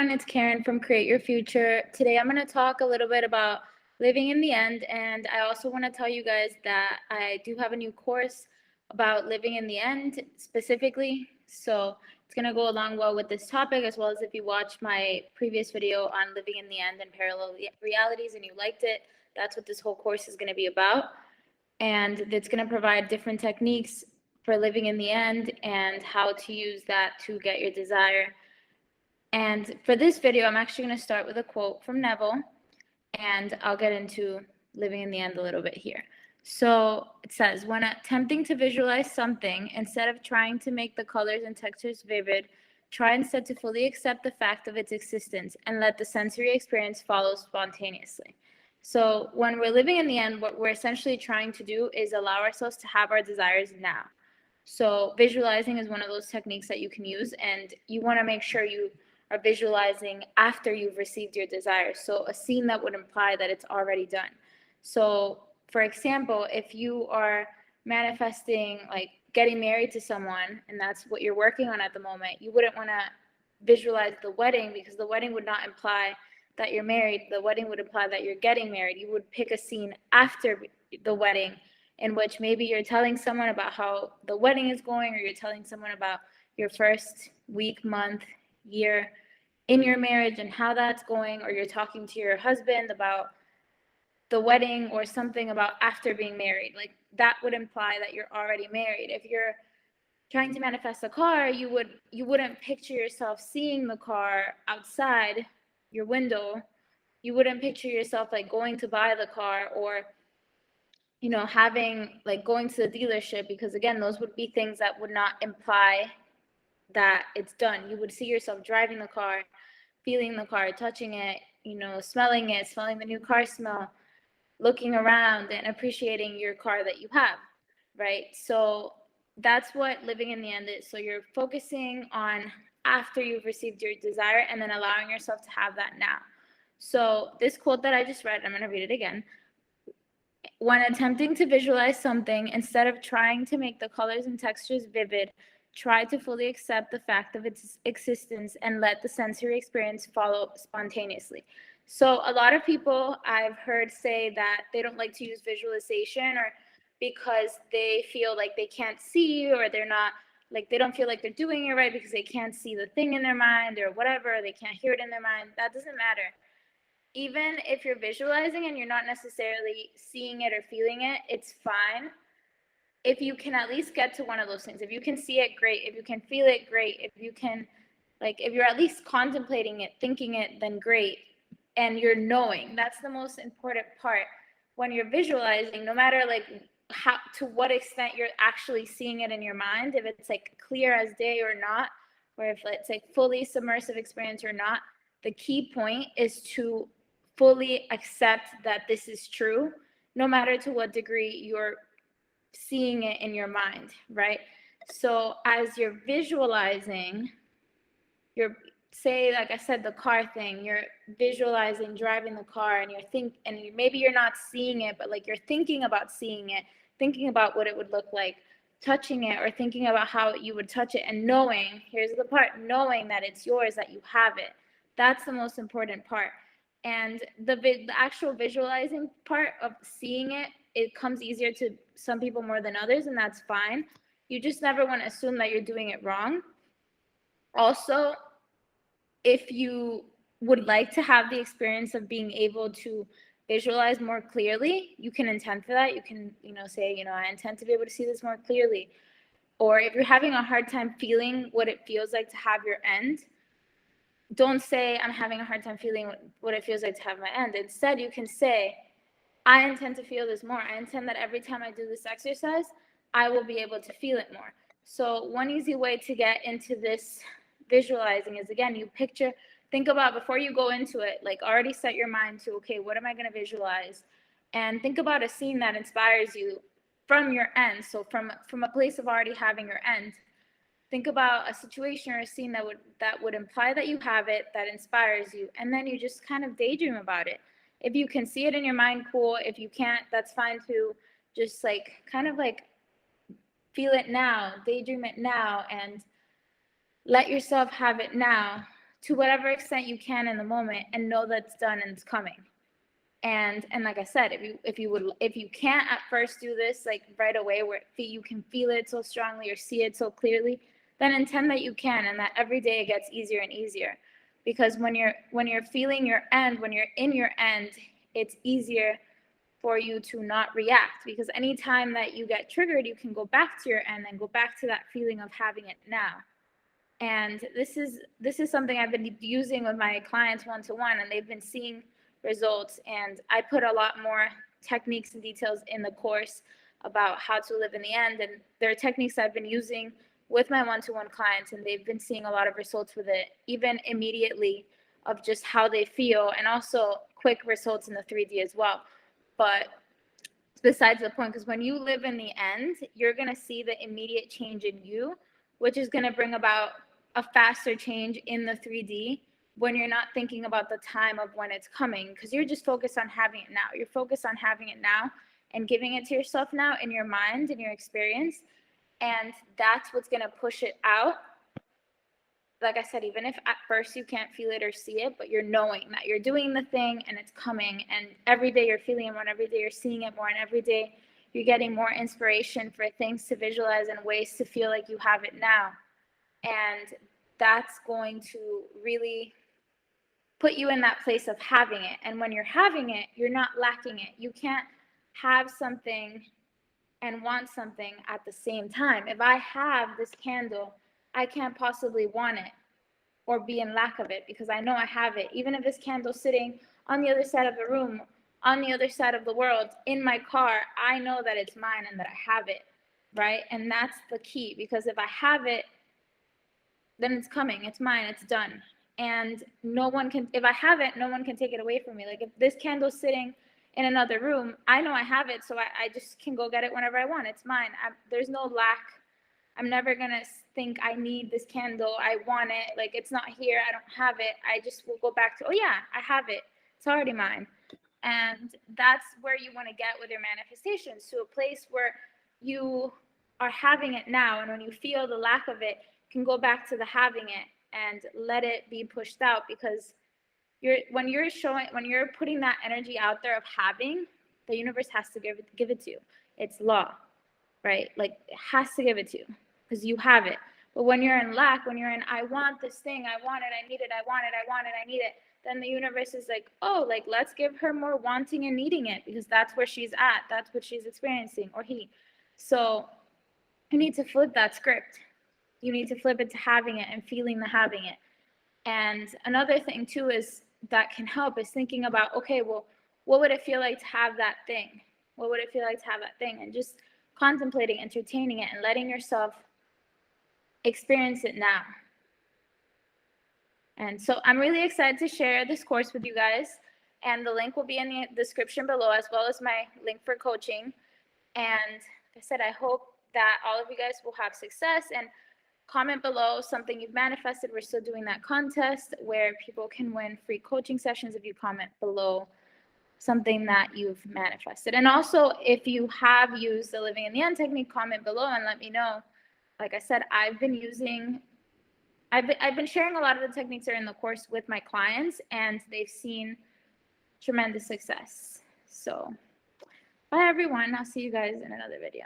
It's Karen from Create Your Future. Today I'm going to talk a little bit about living in the end, and I also want to tell you guys that I do have a new course about living in the end specifically, so it's going to go along well with this topic, as well as if you watched my previous video on living in the end and parallel realities and you liked it, that's what this whole course is going to be about. And it's going to provide different techniques for living in the end and how to use that to get your desire. And for this video, I'm actually going to start with a quote from Neville, and I'll get into living in the end a little bit here. So it says, when attempting to visualize something, instead of trying to make the colors and textures vivid, try instead to fully accept the fact of its existence and let the sensory experience follow spontaneously. So when we're living in the end, what we're essentially trying to do is allow ourselves to have our desires now. So visualizing is one of those techniques that you can use, and you want to make sure you are visualizing after you've received your desire. So a scene that would imply that it's already done. So for example, if you are manifesting like getting married to someone and that's what you're working on at the moment, you wouldn't want to visualize the wedding, because the wedding would not imply that you're married. The wedding would imply that you're getting married. You would pick a scene after the wedding in which maybe you're telling someone about how the wedding is going, or you're telling someone about your first week, month, year in your marriage and how that's going, or you're talking to your husband about the wedding or something about after being married. Like that would imply that you're already married. If you're trying to manifest a car, you wouldn't picture yourself seeing the car outside your window. You wouldn't picture yourself like going to buy the car, or having like going to the dealership, because again, those would be things that would not imply that it's done. You would see yourself driving the car, feeling the car, touching it, smelling the new car smell, looking around and appreciating your car that you have, right? So that's what living in the end is. So you're focusing on after you've received your desire and then allowing yourself to have that now. So this quote that I just read, I'm going to read it again. When attempting to visualize something, instead of trying to make the colors and textures vivid, try to fully accept the fact of its existence and let the sensory experience follow spontaneously. So a lot of people I've heard say that they don't like to use visualization, or because they feel like they can't see, or they're not like, they don't feel like they're doing it right because they can't see the thing in their mind or whatever, they can't hear it in their mind. That doesn't matter. Even if you're visualizing and you're not necessarily seeing it or feeling it, it's fine. If you can at least get to one of those things, if you can see it, great. If you can feel it, great. If you can, if you're at least contemplating it, thinking it, then great. And you're knowing, that's the most important part. When you're visualizing, no matter how, to what extent you're actually seeing it in your mind, if it's clear as day or not, or if it's fully submersive experience or not, the key point is to fully accept that this is true, no matter to what degree you're seeing it in your mind, right? So as you're visualizing, say, like I said, the car thing, you're visualizing driving the car, and maybe you're not seeing it, but you're thinking about seeing it, thinking about what it would look like, touching it, or thinking about how you would touch it, and knowing, here's the part, knowing that it's yours, that you have it. That's the most important part. And the actual visualizing part of seeing it, it comes easier to some people more than others, and that's fine. You just never want to assume that you're doing it wrong. Also, if you would like to have the experience of being able to visualize more clearly, you can intend for that. You can, say, I intend to be able to see this more clearly. Or if you're having a hard time feeling what it feels like to have your end, don't say, I'm having a hard time feeling what it feels like to have my end. Instead, you can say, I intend to feel this more. I intend that every time I do this exercise, I will be able to feel it more. So one easy way to get into this visualizing is, again, you think about, before you go into it, already set your mind to, okay, what am I going to visualize? And think about a scene that inspires you from your end. So from a place of already having your end, think about a situation or a scene that would imply that you have it, that inspires you, and then you just kind of daydream about it. If you can see it in your mind, cool. If you can't, that's fine too. Just feel it now, daydream it now, and let yourself have it now to whatever extent you can in the moment, and know that's done and it's coming. And like I said, if you can't at first do this like right away, where you can feel it so strongly or see it so clearly, then intend that you can, and that every day it gets easier and easier. Because when you're feeling your end, when you're in your end, it's easier for you to not react, because anytime that you get triggered, you can go back to your end and go back to that feeling of having it now. And this is something I've been using with my clients one-to-one, and they've been seeing results. And I put a lot more techniques and details in the course about how to live in the end, and there are techniques I've been using with my one-to-one clients, and they've been seeing a lot of results with it, even immediately, of just how they feel, and also quick results in the 3D as well. But besides the point, because when you live in the end, you're going to see the immediate change in you, which is going to bring about a faster change in the 3D when you're not thinking about the time of when it's coming, because you're just focused on having it now. You're focused on having it now and giving it to yourself now in your mind, in your experience. And that's what's going to push it out. Like I said, even if at first you can't feel it or see it, but you're knowing that you're doing the thing and it's coming, and every day you're feeling it more, and every day you're seeing it more, and every day you're getting more inspiration for things to visualize and ways to feel like you have it now. And that's going to really put you in that place of having it. And when you're having it, you're not lacking it. You can't have something and want something at the same time. If I have this candle, I can't possibly want it or be in lack of it, because I know I have it. Even if this candle's sitting on the other side of the room, on the other side of the world, in my car, I know that it's mine and that I have it, right? And that's the key, because if I have it, then it's coming, it's mine, it's done. And no one can, if I have it, no one can take it away from me. Like if this candle's sitting in another room, I know I have it, so I just can go get it whenever I want. It's mine. There's no lack. I'm never going to think I need this candle. I want it. Like it's not here. I don't have it. I just will go back to, oh yeah, I have it. It's already mine. And that's where you want to get with your manifestations, to a place where you are having it now. And when you feel the lack of it, you can go back to the having it and let it be pushed out, because when you're putting that energy out there of having, the universe has to give it to you. It's law, right? Like it has to give it to you because you have it. But when you're in lack, when you're in, I want this thing, I want it, I need it, I want it, I want it, I need it, then the universe is like, oh, like let's give her more wanting and needing it, because that's where she's at, that's what she's experiencing, or he. So you need to flip that script. You need to flip it to having it and feeling the having it. And another thing too is that can help is thinking about, okay, well, what would it feel like to have that thing? What would it feel like to have that thing? And just contemplating, entertaining it, and letting yourself experience it now. And so I'm really excited to share this course with you guys. And the link will be in the description below, as well as my link for coaching. And like I said, I hope that all of you guys will have success, and comment below something you've manifested. We're still doing that contest where people can win free coaching sessions if you comment below something that you've manifested. And also, if you have used the Living in the End technique, comment below and let me know. Like I said, I've been sharing a lot of the techniques that are in the course with my clients, and they've seen tremendous success. So bye everyone. I'll see you guys in another video.